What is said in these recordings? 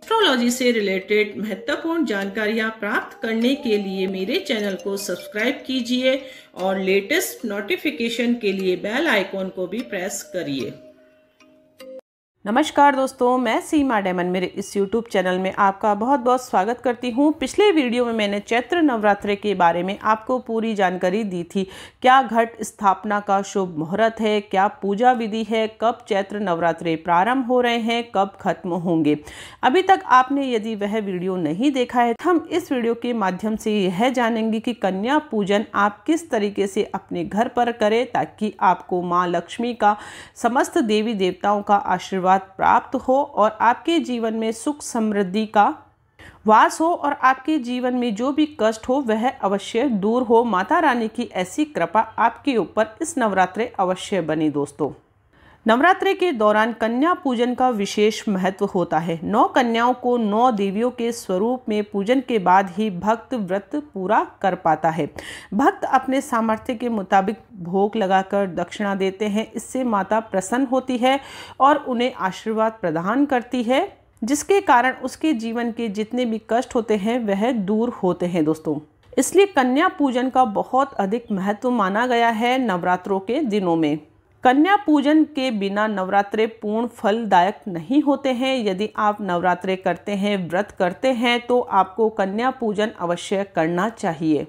Astrology से related महत्वपूर्ण जानकारियाँ प्राप्त करने के लिए मेरे चैनल को सब्सक्राइब कीजिए और लेटेस्ट नोटिफिकेशन के लिए बेल आइकॉन को भी प्रेस करिए। नमस्कार दोस्तों, मैं सीमा डेमन मेरे इस YouTube चैनल में आपका बहुत बहुत स्वागत करती हूँ। पिछले वीडियो में मैंने चैत्र नवरात्रि के बारे में आपको पूरी जानकारी दी थी। क्या घट स्थापना का शुभ मुहूर्त है, क्या पूजा विधि है, कब चैत्र नवरात्रि प्रारंभ हो रहे हैं, कब खत्म होंगे। अभी तक आपने यदि वह वीडियो नहीं देखा है, हम इस वीडियो के माध्यम से यह जानेंगे कि कन्या पूजन आप किस तरीके से अपने घर पर करें ताकि आपको माँ लक्ष्मी का, समस्त देवी देवताओं का आशीर्वाद प्राप्त हो और आपके जीवन में सुख समृद्धि का वास हो और आपके जीवन में जो भी कष्ट हो वह अवश्य दूर हो। माता रानी की ऐसी कृपा आपके ऊपर इस नवरात्रि अवश्य बने। दोस्तों, नवरात्रि के दौरान कन्या पूजन का विशेष महत्व होता है। 9 कन्याओं को 9 देवियों के स्वरूप में पूजन के बाद ही भक्त व्रत पूरा कर पाता है। भक्त अपने सामर्थ्य के मुताबिक भोग लगाकर दक्षिणा देते हैं। इससे माता प्रसन्न होती है और उन्हें आशीर्वाद प्रदान करती है, जिसके कारण उसके जीवन के जितने भी कष्ट होते हैं वह दूर होते हैं। दोस्तों, इसलिए कन्या पूजन का बहुत अधिक महत्व माना गया है नवरात्रों के दिनों में। कन्या पूजन के बिना नवरात्रे पूर्ण फलदायक नहीं होते हैं। यदि आप नवरात्रे करते हैं, व्रत करते हैं, तो आपको कन्या पूजन अवश्य करना चाहिए।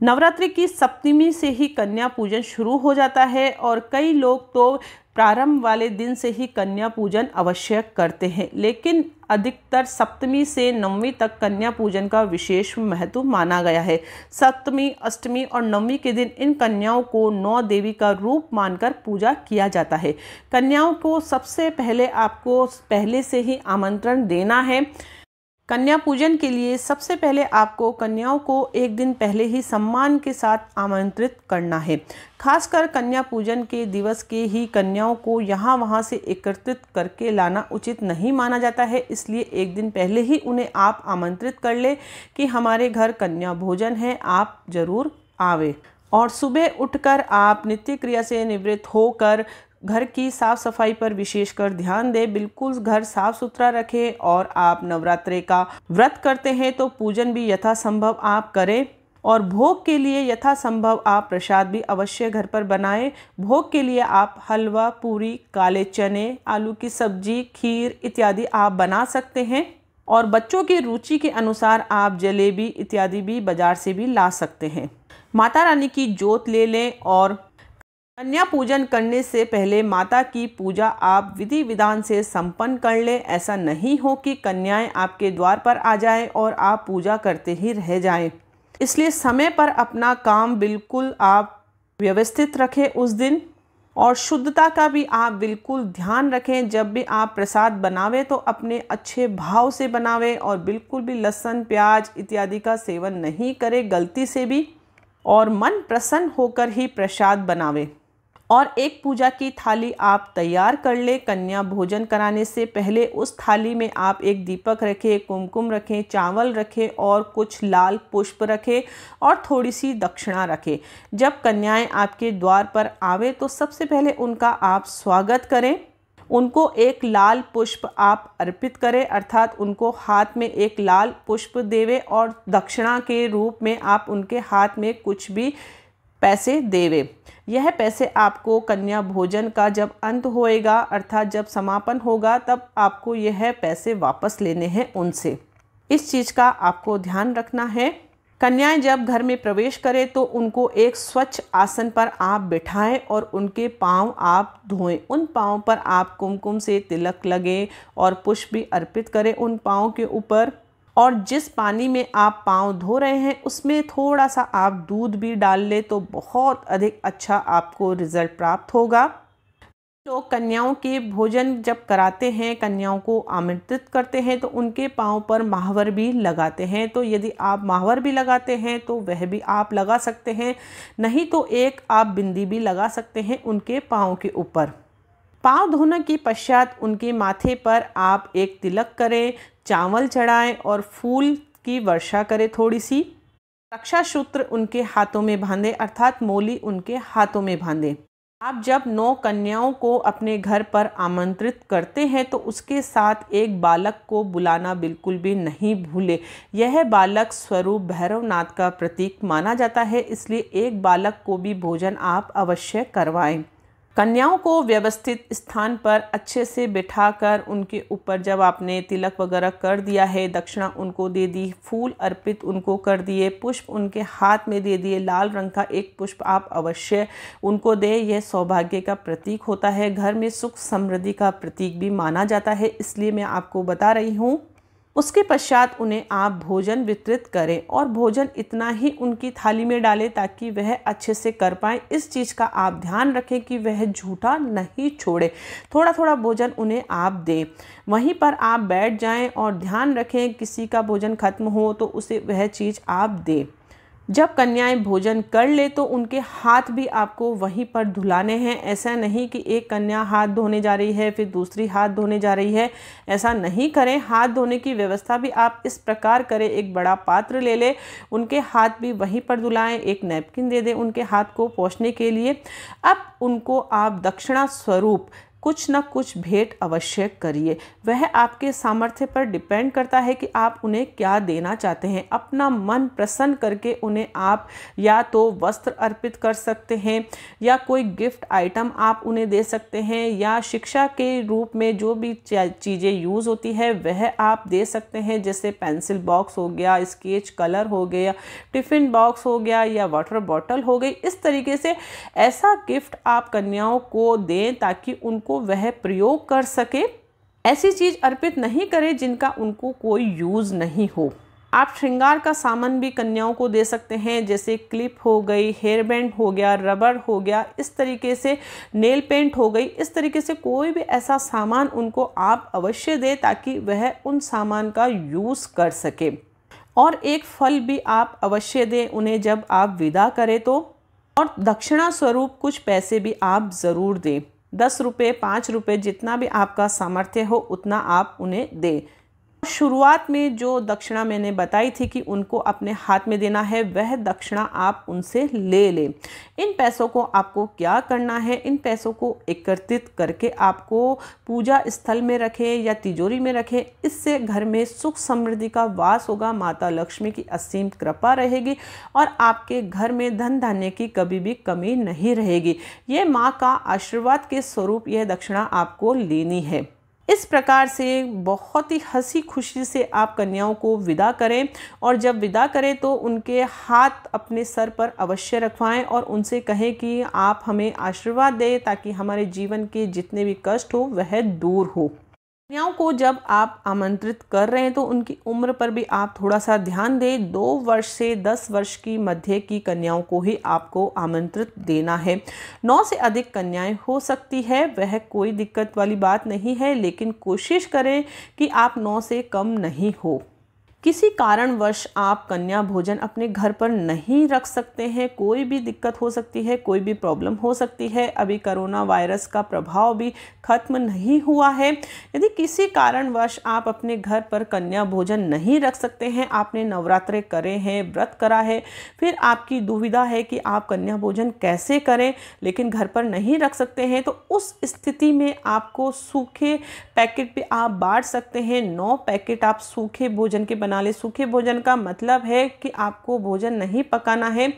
नवरात्रि की सप्तमी से ही कन्या पूजन शुरू हो जाता है और कई लोग तो प्रारंभ वाले दिन से ही कन्या पूजन अवश्य करते हैं, लेकिन अधिकतर सप्तमी से नवमी तक कन्या पूजन का विशेष महत्व माना गया है। सप्तमी, अष्टमी और नवमी के दिन इन कन्याओं को 9 देवी का रूप मानकर पूजा किया जाता है। कन्याओं को सबसे पहले आपको पहले से ही आमंत्रण देना है। कन्या पूजन के लिए सबसे पहले आपको कन्याओं को एक दिन पहले ही सम्मान के साथ आमंत्रित करना है। खासकर कन्या पूजन के दिवस के ही कन्याओं को यहाँ वहाँ से एकत्रित करके लाना उचित नहीं माना जाता है। इसलिए एक दिन पहले ही उन्हें आप आमंत्रित कर ले कि हमारे घर कन्या भोजन है, आप जरूर आवे। और सुबह उठकर आप नित्य क्रिया से निवृत्त होकर घर की साफ सफाई पर विशेषकर ध्यान दें। बिल्कुल घर साफ सुथरा रखें और आप नवरात्रि का व्रत करते हैं तो पूजन भी यथासंभव आप करें। और भोग के लिए यथासंभव आप प्रसाद भी अवश्य घर पर बनाएं। भोग के लिए आप हलवा, पूरी, काले चने, आलू की सब्जी, खीर इत्यादि आप बना सकते हैं। और बच्चों की रुचि के अनुसार आप जलेबी इत्यादि भी बाजार से भी ला सकते हैं। माता रानी की जोत ले लें और कन्या पूजन करने से पहले माता की पूजा आप विधि विधान से संपन्न कर लें। ऐसा नहीं हो कि कन्याएं आपके द्वार पर आ जाएं और आप पूजा करते ही रह जाएं। इसलिए समय पर अपना काम बिल्कुल आप व्यवस्थित रखें उस दिन। और शुद्धता का भी आप बिल्कुल ध्यान रखें। जब भी आप प्रसाद बनावें तो अपने अच्छे भाव से बनावें और बिल्कुल भी लहसुन, प्याज इत्यादि का सेवन नहीं करें गलती से भी। और मन प्रसन्न होकर ही प्रसाद बनावें। और एक पूजा की थाली आप तैयार कर ले। कन्या भोजन कराने से पहले उस थाली में आप एक दीपक रखें, कुमकुम रखें, चावल रखें और कुछ लाल पुष्प रखें और थोड़ी सी दक्षिणा रखें। जब कन्याएं आपके द्वार पर आवे तो सबसे पहले उनका आप स्वागत करें। उनको एक लाल पुष्प आप अर्पित करें, अर्थात उनको हाथ में एक लाल पुष्प देवे और दक्षिणा के रूप में आप उनके हाथ में कुछ भी पैसे देवे। यह पैसे आपको कन्या भोजन का जब अंत होएगा, अर्थात जब समापन होगा, तब आपको यह पैसे वापस लेने हैं उनसे। इस चीज़ का आपको ध्यान रखना है। कन्याएं जब घर में प्रवेश करें तो उनको एक स्वच्छ आसन पर आप बिठाएं और उनके पांव आप धोएं। उन पांव पर आप कुमकुम से तिलक लगें और पुष्प भी अर्पित करें उन पांव के ऊपर। और जिस पानी में आप पाँव धो रहे हैं उसमें थोड़ा सा आप दूध भी डाल ले तो बहुत अधिक अच्छा आपको रिजल्ट प्राप्त होगा। लोग कन्याओं के भोजन जब कराते हैं, कन्याओं को आमंत्रित करते हैं तो उनके पाँव पर महावर भी लगाते हैं। तो यदि आप महावर भी लगाते हैं तो वह भी आप लगा सकते हैं, नहीं तो एक आप बिंदी भी लगा सकते हैं उनके पाँव के ऊपर। पाँव धोने के पश्चात उनके माथे पर आप एक तिलक करें, चावल चढ़ाएं और फूल की वर्षा करें थोड़ी सी। रक्षा सूत्र उनके हाथों में बांधें, अर्थात मोली उनके हाथों में बांधें। आप जब 9 कन्याओं को अपने घर पर आमंत्रित करते हैं तो उसके साथ एक बालक को बुलाना बिल्कुल भी नहीं भूले। यह बालक स्वरूप भैरवनाथ का प्रतीक माना जाता है, इसलिए एक बालक को भी भोजन आप अवश्य करवाएं। कन्याओं को व्यवस्थित स्थान पर अच्छे से बिठाकर उनके ऊपर जब आपने तिलक वगैरह कर दिया है, दक्षिणा उनको दे दी, फूल अर्पित उनको कर दिए, पुष्प उनके हाथ में दे दिए, लाल रंग का एक पुष्प आप अवश्य उनको दें। यह सौभाग्य का प्रतीक होता है, घर में सुख समृद्धि का प्रतीक भी माना जाता है, इसलिए मैं आपको बता रही हूँ। उसके पश्चात उन्हें आप भोजन वितरित करें और भोजन इतना ही उनकी थाली में डालें ताकि वह अच्छे से कर पाएँ। इस चीज़ का आप ध्यान रखें कि वह झूठा नहीं छोड़े, थोड़ा थोड़ा भोजन उन्हें आप दें। वहीं पर आप बैठ जाएं और ध्यान रखें किसी का भोजन खत्म हो तो उसे वह चीज़ आप दें। जब कन्याएं भोजन कर ले तो उनके हाथ भी आपको वहीं पर धुलाने हैं। ऐसा नहीं कि एक कन्या हाथ धोने जा रही है फिर दूसरी हाथ धोने जा रही है, ऐसा नहीं करें। हाथ धोने की व्यवस्था भी आप इस प्रकार करें, एक बड़ा पात्र ले लें, उनके हाथ भी वहीं पर धुलाएं, एक नैपकिन दे दें उनके हाथ को पोंछने के लिए। अब उनको आप दक्षिणा स्वरूप कुछ न कुछ भेंट अवश्य करिए। वह आपके सामर्थ्य पर डिपेंड करता है कि आप उन्हें क्या देना चाहते हैं। अपना मन प्रसन्न करके उन्हें आप या तो वस्त्र अर्पित कर सकते हैं या कोई गिफ्ट आइटम आप उन्हें दे सकते हैं या शिक्षा के रूप में जो भी चीज़ें यूज़ होती है वह आप दे सकते हैं, जैसे पेंसिल बॉक्स हो गया, स्केच कलर हो गया, टिफ़िन बॉक्स हो गया या वाटर बॉटल हो गई। इस तरीके से ऐसा गिफ्ट आप कन्याओं को दें ताकि उनको वह प्रयोग कर सके। ऐसी चीज अर्पित नहीं करें जिनका उनको कोई यूज नहीं हो। आप श्रृंगार का सामान भी कन्याओं को दे सकते हैं, जैसे क्लिप हो गई, हेयर बैंड हो गया, रबर हो गया, इस तरीके से नेल पेंट हो गई। इस तरीके से कोई भी ऐसा सामान उनको आप अवश्य दें ताकि वह उन सामान का यूज कर सके। और एक फल भी आप अवश्य दें उन्हें जब आप विदा करें तो। और दक्षिणा स्वरूप कुछ पैसे भी आप ज़रूर दें, 10 रुपये, 5 रुपये, जितना भी आपका सामर्थ्य हो उतना आप उन्हें दें। शुरुआत में जो दक्षिणा मैंने बताई थी कि उनको अपने हाथ में देना है, वह दक्षिणा आप उनसे ले लें। इन पैसों को आपको क्या करना है, इन पैसों को एकत्रित करके आपको पूजा स्थल में रखें या तिजोरी में रखें। इससे घर में सुख समृद्धि का वास होगा, माता लक्ष्मी की असीम कृपा रहेगी और आपके घर में धन धान्य की कभी भी कमी नहीं रहेगी। ये माँ का आशीर्वाद के स्वरूप यह दक्षिणा आपको लेनी है। इस प्रकार से बहुत ही हंसी खुशी से आप कन्याओं को विदा करें और जब विदा करें तो उनके हाथ अपने सर पर अवश्य रखवाएं और उनसे कहें कि आप हमें आशीर्वाद दें ताकि हमारे जीवन के जितने भी कष्ट हो वह दूर हो। कन्याओं को जब आप आमंत्रित कर रहे हैं तो उनकी उम्र पर भी आप थोड़ा सा ध्यान दें। 2 वर्ष से 10 वर्ष की मध्य की कन्याओं को ही आपको आमंत्रित देना है। 9 से अधिक कन्याएं हो सकती है, वह कोई दिक्कत वाली बात नहीं है, लेकिन कोशिश करें कि आप 9 से कम नहीं हो। किसी कारणवश आप कन्या भोजन अपने घर पर नहीं रख सकते हैं, कोई भी दिक्कत हो सकती है, कोई भी प्रॉब्लम हो सकती है, अभी कोरोना वायरस का प्रभाव भी खत्म नहीं हुआ है। यदि किसी कारणवश आप अपने घर पर कन्या भोजन नहीं रख सकते हैं, आपने नवरात्रे करे हैं, व्रत करा है, फिर आपकी दुविधा है कि आप कन्या भोजन कैसे करें, लेकिन घर पर नहीं रख सकते हैं, तो उस स्थिति में आपको सूखे पैकेट पे आप बांट सकते हैं। 9 पैकेट आप सूखे भोजन के बना ले। सूखे भोजन का मतलब है कि आपको भोजन नहीं पकाना है,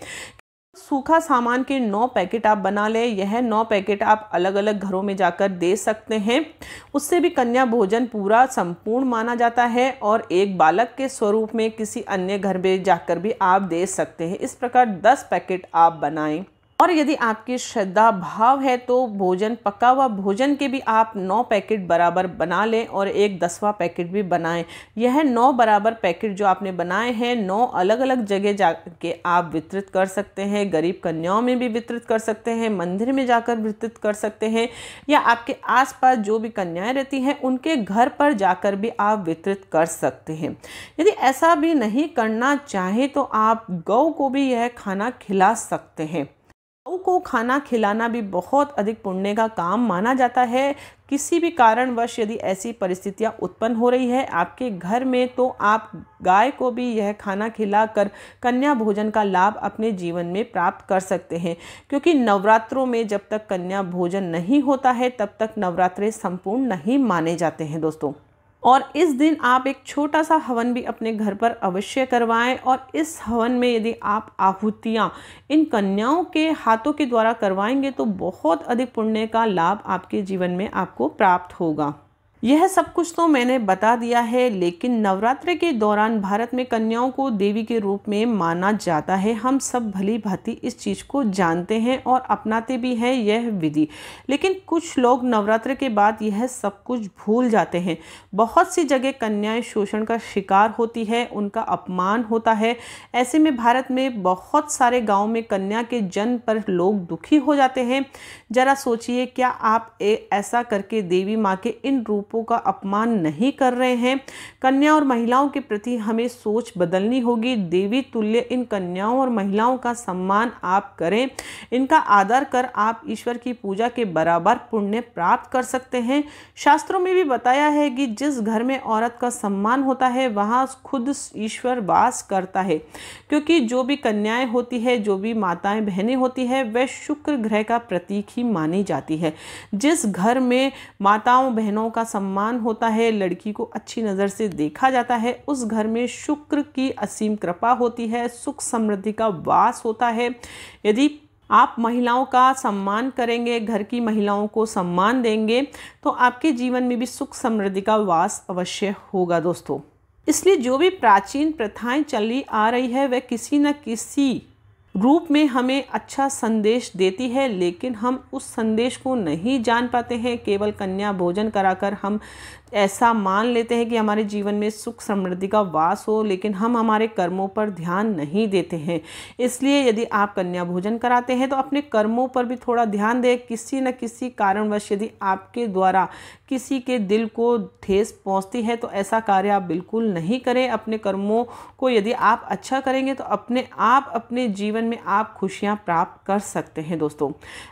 सूखा सामान के 9 पैकेट आप बना ले। यह 9 पैकेट आप अलग अलग घरों में जाकर दे सकते हैं, उससे भी कन्या भोजन पूरा संपूर्ण माना जाता है और एक बालक के स्वरूप में किसी अन्य घर में जाकर भी आप दे सकते हैं। इस प्रकार 10 पैकेट आप बनाएं। और यदि आपकी श्रद्धा भाव है तो भोजन, पका हुआ भोजन के भी आप 9 पैकेट बराबर बना लें और एक 10वां पैकेट भी बनाएं। यह 9 बराबर पैकेट जो आपने बनाए हैं 9 अलग अलग जगह जाके आप वितरित कर सकते हैं। गरीब कन्याओं में भी वितरित कर सकते हैं, मंदिर में जाकर वितरित कर सकते हैं, या आपके आसपास जो भी कन्याएं रहती हैं उनके घर पर जाकर भी आप वितरित कर सकते हैं। यदि ऐसा भी नहीं करना चाहे तो आप गौ को भी यह खाना खिला सकते हैं। गौ को खाना खिलाना भी बहुत अधिक पुण्य का काम माना जाता है। किसी भी कारणवश यदि ऐसी परिस्थितियां उत्पन्न हो रही है आपके घर में, तो आप गाय को भी यह खाना खिलाकर कन्या भोजन का लाभ अपने जीवन में प्राप्त कर सकते हैं, क्योंकि नवरात्रों में जब तक कन्या भोजन नहीं होता है तब तक नवरात्रे संपूर्ण नहीं माने जाते हैं दोस्तों। और इस दिन आप एक छोटा सा हवन भी अपने घर पर अवश्य करवाएं, और इस हवन में यदि आप आहुतियाँ इन कन्याओं के हाथों के द्वारा करवाएंगे तो बहुत अधिक पुण्य का लाभ आपके जीवन में आपको प्राप्त होगा। यह सब कुछ तो मैंने बता दिया है, लेकिन नवरात्रि के दौरान भारत में कन्याओं को देवी के रूप में माना जाता है। हम सब भली भांति इस चीज़ को जानते हैं और अपनाते भी हैं यह विधि, लेकिन कुछ लोग नवरात्रि के बाद यह सब कुछ भूल जाते हैं। बहुत सी जगह कन्याएं शोषण का शिकार होती है, उनका अपमान होता है। ऐसे में भारत में बहुत सारे गाँव में कन्या के जन्म पर लोग दुखी हो जाते हैं। जरा सोचिए, क्या आप ऐसा करके देवी माँ के इन रूपों का अपमान नहीं कर रहे हैं? कन्या और महिलाओं के प्रति हमें सोच बदलनी होगी। देवी तुल्य इन कन्याओं और महिलाओं का सम्मान आप करें, इनका आदर कर आप ईश्वर की पूजा के बराबर पुण्य प्राप्त कर सकते हैं। शास्त्रों में भी बताया है कि जिस घर में औरत का सम्मान होता है वहाँ खुद ईश्वर वास करता है, क्योंकि जो भी कन्याएं होती है, जो भी माताएं बहनें होती है, वह शुक्र ग्रह का प्रतीक ही मानी जाती है। जिस घर में माताओं बहनों का सम्मान होता है, लड़की को अच्छी नज़र से देखा जाता है, उस घर में शुक्र की असीम कृपा होती है, सुख समृद्धि का वास होता है। यदि आप महिलाओं का सम्मान करेंगे, घर की महिलाओं को सम्मान देंगे, तो आपके जीवन में भी सुख समृद्धि का वास अवश्य होगा दोस्तों। इसलिए जो भी प्राचीन प्रथाएं चली आ रही है वह किसी न किसी रूप में हमें अच्छा संदेश देती है, लेकिन हम उस संदेश को नहीं जान पाते हैं। केवल कन्या भोजन कराकर हम ऐसा मान लेते हैं कि हमारे जीवन में सुख समृद्धि का वास हो, लेकिन हम हमारे कर्मों पर ध्यान नहीं देते हैं। इसलिए यदि आप कन्या भोजन कराते हैं तो अपने कर्मों पर भी थोड़ा ध्यान दें। किसी न किसी कारणवश यदि आपके द्वारा किसी के दिल को ठेस पहुंचती है तो ऐसा कार्य आप बिल्कुल नहीं करें। अपने कर्मों को यदि आप अच्छा करेंगे तो अपने आप अपने जीवन में आप खुशियां प्राप्त कर सकते हैं दोस्तों।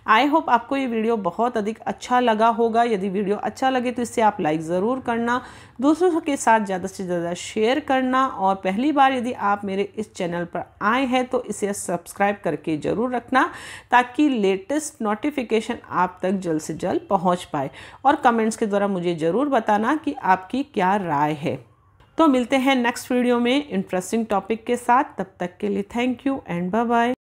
आई होप आपको ये वीडियो बहुत अधिक अच्छा लगा होगा। यदि वीडियो अच्छा लगे तो इससे आप लाइक ज़रूर करना, दूसरों के साथ ज़्यादा से ज़्यादा शेयर करना, और पहली बार यदि आप मेरे इस चैनल पर आए हैं तो इसे सब्सक्राइब करके ज़रूर रखना, ताकि लेटेस्ट नोटिफिकेशन आप तक जल्द से जल्द पहुंच पाए। और कमेंट्स के द्वारा मुझे ज़रूर बताना कि आपकी क्या राय है। तो मिलते हैं नेक्स्ट वीडियो में इंटरेस्टिंग टॉपिक के साथ। तब तक के लिए thank you and bye bye.